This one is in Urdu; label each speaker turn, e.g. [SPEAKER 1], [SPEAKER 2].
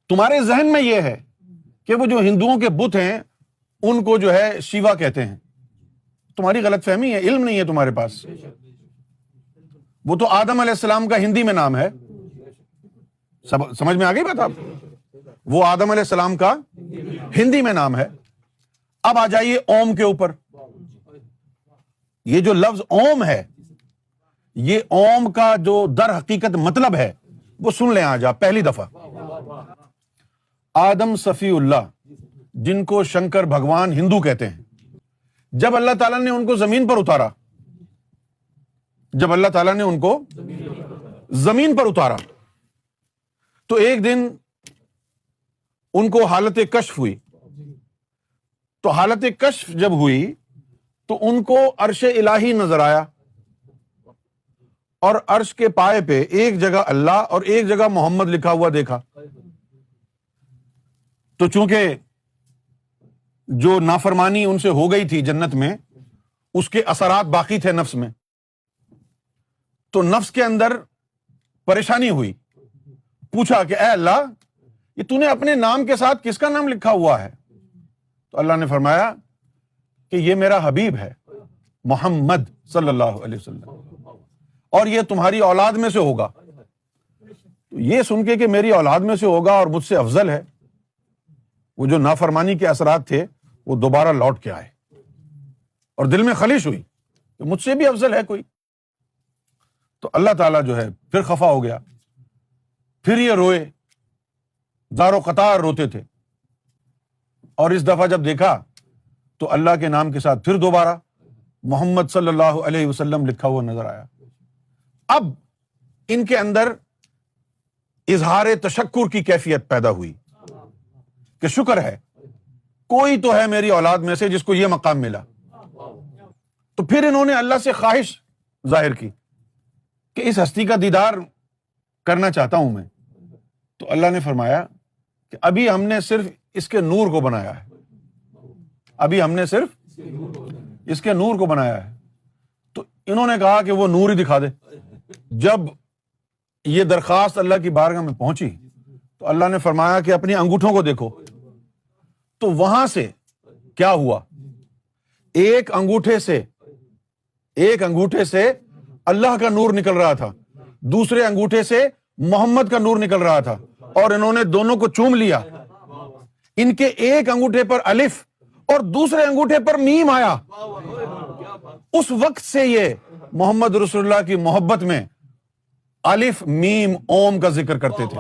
[SPEAKER 1] تمہارے ذہن میں یہ ہے کہ وہ جو ہندوؤں کے بت ہیں ان کو جو ہے شیوا کہتے ہیں. تمہاری غلط فہمی ہے، علم نہیں ہے تمہارے پاس. وہ تو آدم علیہ السلام کا ہندی میں نام ہے. سمجھ میں آ گئی بات آپ؟ وہ آدم علیہ السلام کا ہندی میں نام ہے. اب آ جائیے اوم کے اوپر. یہ جو لفظ اوم ہے، یہ اوم کا جو در حقیقت مطلب ہے وہ سن لیں آج آپ پہلی دفعہ. آدم صفی اللہ، جن کو شنکر بھگوان ہندو کہتے ہیں، جب اللہ تعالیٰ نے ان کو زمین پر اتارا، جب اللہ تعالیٰ نے ان کو زمین پر اتارا تو ایک دن ان کو حالت کشف ہوئی. تو حالت کشف جب ہوئی تو ان کو عرش الہی نظر آیا، اور عرش کے پائے پہ ایک جگہ اللہ اور ایک جگہ محمد لکھا ہوا دیکھا. تو چونکہ جو نافرمانی ان سے ہو گئی تھی جنت میں، اس کے اثرات باقی تھے نفس میں، تو نفس کے اندر پریشانی ہوئی. پوچھا کہ اے اللہ، یہ تو نے اپنے نام کے ساتھ کس کا نام لکھا ہوا ہے؟ تو اللہ نے فرمایا کہ یہ میرا حبیب ہے محمد صلی اللہ علیہ وسلم، اور یہ تمہاری اولاد میں سے ہوگا. تو یہ سن کے کہ میری اولاد میں سے ہوگا اور مجھ سے افضل ہے، وہ جو نافرمانی کے اثرات تھے وہ دوبارہ لوٹ کے آئے، اور دل میں خلش ہوئی کہ مجھ سے بھی افضل ہے کوئی. تو اللہ تعالیٰ جو ہے پھر خفا ہو گیا. پھر یہ روئے، زار و قطار روتے تھے. اور اس دفعہ جب دیکھا تو اللہ کے نام کے ساتھ پھر دوبارہ محمد صلی اللہ علیہ وسلم لکھا ہوا نظر آیا. اب ان کے اندر اظہار تشکر کی کیفیت پیدا ہوئی کہ شکر ہے، کوئی تو ہے میری اولاد میں سے جس کو یہ مقام ملا. تو پھر انہوں نے اللہ سے خواہش ظاہر کی کہ اس ہستی کا دیدار کرنا چاہتا ہوں میں. تو اللہ نے فرمایا کہ ابھی ہم نے صرف اس کے نور کو بنایا ہے، ابھی ہم نے صرف اس کے نور کو بنایا ہے. تو انہوں نے کہا کہ وہ نور ہی دکھا دے. جب یہ درخواست اللہ کی بارگاہ میں پہنچی تو اللہ نے فرمایا کہ اپنی انگوٹھوں کو دیکھو. تو وہاں سے کیا ہوا، ایک انگوٹھے سے اللہ کا نور نکل رہا تھا، دوسرے انگوٹھے سے محمد کا نور نکل رہا تھا، اور انہوں نے دونوں کو چوم لیا. ان کے ایک انگوٹھے پر الف اور دوسرے انگوٹھے پر میم آیا. اس وقت سے یہ محمد رسول اللہ کی محبت میں الف میم اوم کا ذکر کرتے تھے.